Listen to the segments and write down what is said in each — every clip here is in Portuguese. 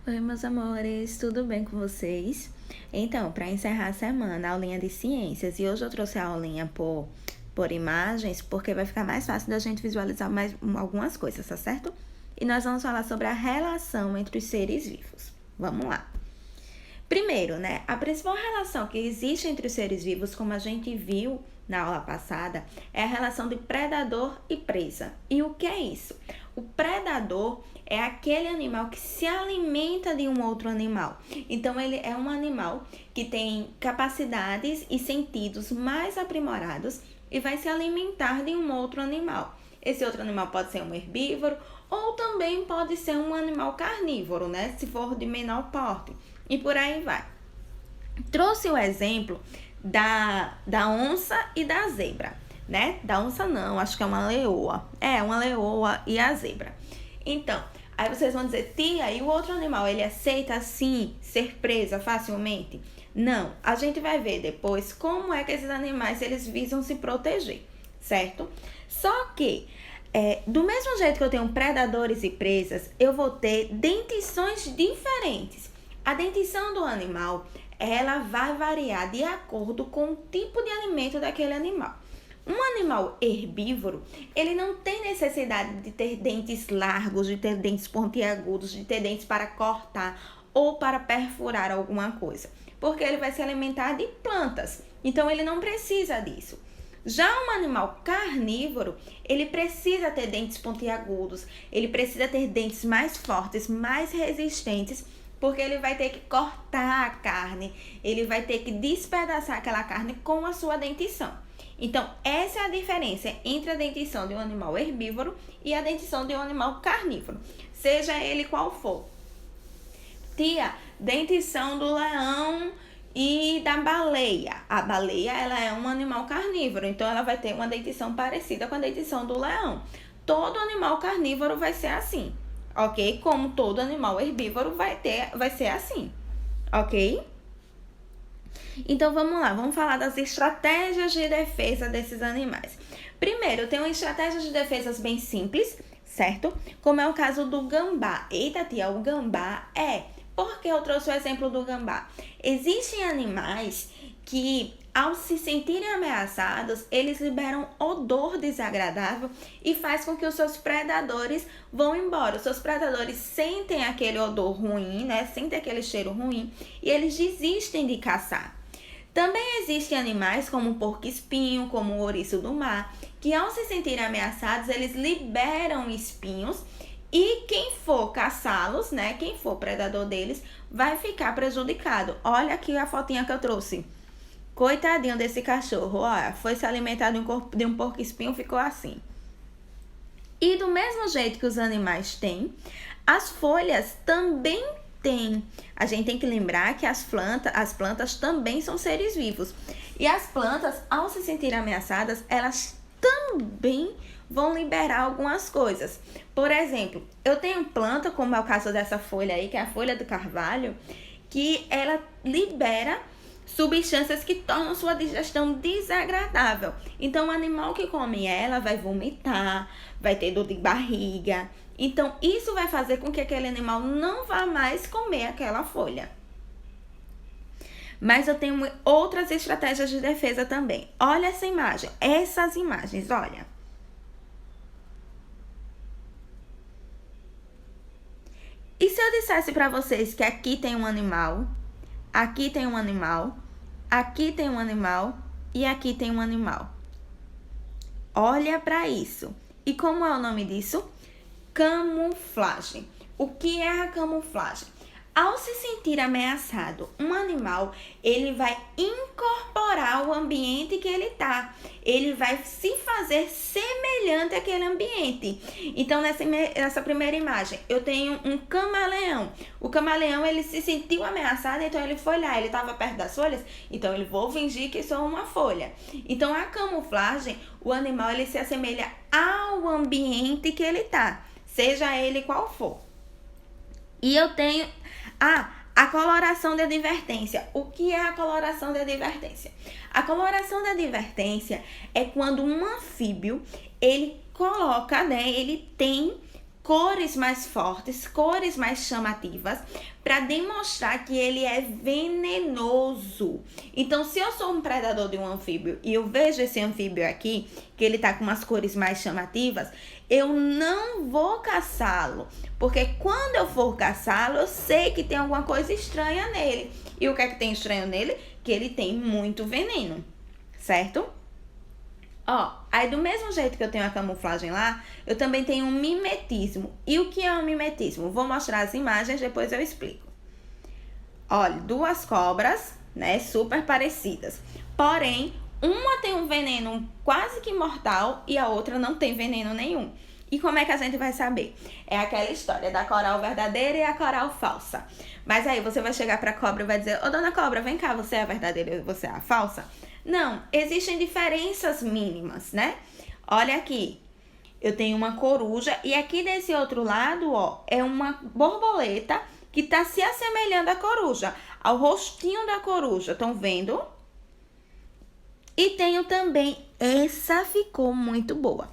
Oi, meus amores, tudo bem com vocês? Então, para encerrar a semana, a aulinha de ciências, e hoje eu trouxe a aulinha por imagens, porque vai ficar mais fácil da gente visualizar mais algumas coisas, tá certo? E nós vamos falar sobre a relação entre os seres vivos. Vamos lá. Primeiro, né, a principal relação que existe entre os seres vivos, como a gente viu na aula passada, é a relação de predador e presa. E o que é isso? O predador é aquele animal que se alimenta de um outro animal. Então, ele é um animal que tem capacidades e sentidos mais aprimorados e vai se alimentar de um outro animal. Esse outro animal pode ser um herbívoro ou também pode ser um animal carnívoro, né? Se for de menor porte. E por aí vai. Trouxe o exemplo da onça e da zebra, né? Da onça não, acho que é uma leoa. É, uma leoa e a zebra. Então, aí vocês vão dizer, tia, e o outro animal, ele aceita assim ser presa facilmente? Não, a gente vai ver depois como é que esses animais eles visam se proteger, certo? Só que do mesmo jeito que eu tenho predadores e presas, eu vou ter dentições diferentes. A dentição do animal, ela vai variar de acordo com o tipo de alimento daquele animal. Um animal herbívoro, ele não tem necessidade de ter dentes largos, de ter dentes pontiagudos, de ter dentes para cortar ou para perfurar alguma coisa, porque ele vai se alimentar de plantas. Então ele não precisa disso. Já um animal carnívoro, ele precisa ter dentes pontiagudos, ele precisa ter dentes mais fortes, mais resistentes, porque ele vai ter que cortar a carne, ele vai ter que despedaçar aquela carne com a sua dentição. Então, essa é a diferença entre a dentição de um animal herbívoro e a dentição de um animal carnívoro, seja ele qual for. Tia, dentição do leão e da baleia. A baleia, ela é um animal carnívoro, então ela vai ter uma dentição parecida com a dentição do leão. Todo animal carnívoro vai ser assim, ok? Como todo animal herbívoro vai ser assim, ok? Então vamos lá, vamos falar das estratégias de defesa desses animais. Primeiro, tem uma estratégia de defesa bem simples, certo? Como é o caso do gambá. Eita, tia, o gambá Por que eu trouxe o exemplo do gambá? Existem animais que, ao se sentirem ameaçados, eles liberam odor desagradável e faz com que os seus predadores vão embora. Os seus predadores sentem aquele odor ruim, né? Sentem aquele cheiro ruim e eles desistem de caçar. Também existem animais como o porco-espinho, como o ouriço do mar, que ao se sentirem ameaçados, eles liberam espinhos e quem for caçá-los, né, quem for predador deles, vai ficar prejudicado. Olha aqui a fotinha que eu trouxe. Coitadinho desse cachorro, olha, foi se alimentar de um porco-espinho, ficou assim. E do mesmo jeito que os animais têm, as folhas também têm. A gente tem que lembrar que as plantas também são seres vivos. E as plantas, ao se sentirem ameaçadas, elas também vão liberar algumas coisas. Por exemplo, eu tenho planta, como é o caso dessa folha aí, que é a folha do carvalho, que ela libera substâncias que tornam sua digestão desagradável. Então, o animal que come ela vai vomitar, vai ter dor de barriga. Então, isso vai fazer com que aquele animal não vá mais comer aquela folha. Mas eu tenho outras estratégias de defesa também. Olha essa imagem, essas imagens, olha. E se eu dissesse para vocês que aqui tem um animal, aqui tem um animal, aqui tem um animal e aqui tem um animal? Olha para isso. E como é o nome disso? Camuflagem. O que é a camuflagem? Ao se sentir ameaçado, um animal, ele vai incorporar o ambiente que ele está. Ele vai se fazer semelhante àquele ambiente. Então, nessa primeira imagem, eu tenho um camaleão. O camaleão, ele se sentiu ameaçado, então ele foi lá. Ele estava perto das folhas, então ele vou fingir que sou uma folha. Então, a camuflagem, o animal, ele se assemelha ao ambiente que ele está, seja ele qual for. E eu tenho a coloração de advertência. O que é a coloração de advertência? A coloração de advertência é quando um anfíbio, ele coloca, né, ele tem cores mais fortes, cores mais chamativas, para demonstrar que ele é venenoso. Então, se eu sou um predador de um anfíbio e eu vejo esse anfíbio aqui, que ele tá com umas cores mais chamativas, eu não vou caçá-lo, porque quando eu for caçá-lo, eu sei que tem alguma coisa estranha nele. E o que é que tem estranho nele? Que ele tem muito veneno, certo? Ó, aí do mesmo jeito que eu tenho a camuflagem lá, eu também tenho um mimetismo. E o que é um mimetismo? Vou mostrar as imagens, depois eu explico. Olha, duas cobras, né, super parecidas. Porém, uma tem um veneno quase que mortal e a outra não tem veneno nenhum. E como é que a gente vai saber? É aquela história da coral verdadeira e a coral falsa. Mas aí você vai chegar pra cobra e vai dizer: ô dona cobra, vem cá, você é a verdadeira e você é a falsa? Não, existem diferenças mínimas, né? Olha aqui, eu tenho uma coruja e aqui desse outro lado, ó, é uma borboleta que tá se assemelhando à coruja, ao rostinho da coruja, estão vendo? E tenho também, essa ficou muito boa.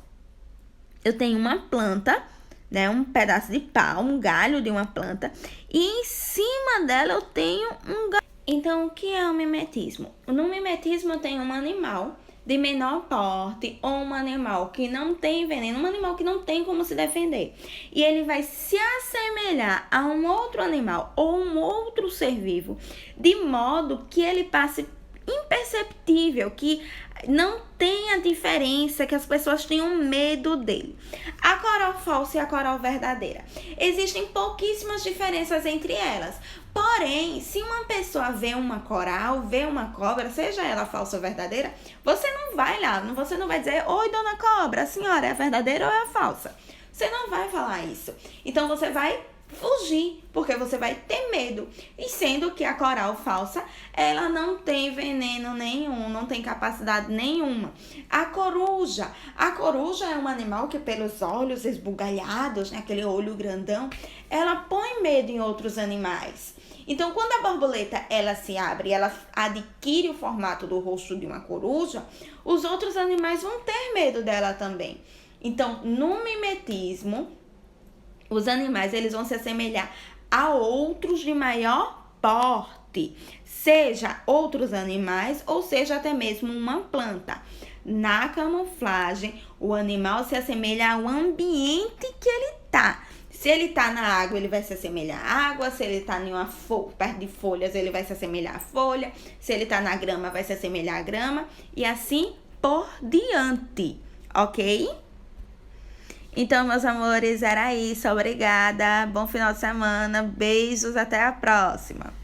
Eu tenho uma planta, né, um pedaço de pau, um galho de uma planta, e em cima dela eu tenho um galho. Então, o que é o mimetismo? No mimetismo eu tenho um animal de menor porte ou um animal que não tem veneno, um animal que não tem como se defender. E ele vai se assemelhar a um outro animal ou um outro ser vivo, de modo que ele passe imperceptível, que não tenha diferença, que as pessoas tenham medo dele. A coral falsa e a coral verdadeira. Existem pouquíssimas diferenças entre elas. Porém, se uma pessoa vê uma coral, vê uma cobra, seja ela falsa ou verdadeira, você não vai lá, você não vai dizer: oi, dona cobra, a senhora é a verdadeira ou é a falsa? Você não vai falar isso. Então, você vai fugir, porque você vai ter medo. E sendo que a coral falsa, ela não tem veneno nenhum, não tem capacidade nenhuma. A coruja é um animal que pelos olhos esbugalhados, né, aquele olho grandão, ela põe medo em outros animais. Então, quando a borboleta ela se abre, ela adquire o formato do rosto de uma coruja, os outros animais vão ter medo dela também. Então, no mimetismo, os animais eles vão se assemelhar a outros de maior porte, seja outros animais ou seja até mesmo uma planta. Na camuflagem, o animal se assemelha ao ambiente que ele está. Se ele tá na água, ele vai se assemelhar à água. Se ele tá perto de folhas, ele vai se assemelhar à folha. Se ele tá na grama, vai se assemelhar à grama. E assim por diante, ok? Então, meus amores, era isso. Obrigada. Bom final de semana. Beijos. Até a próxima.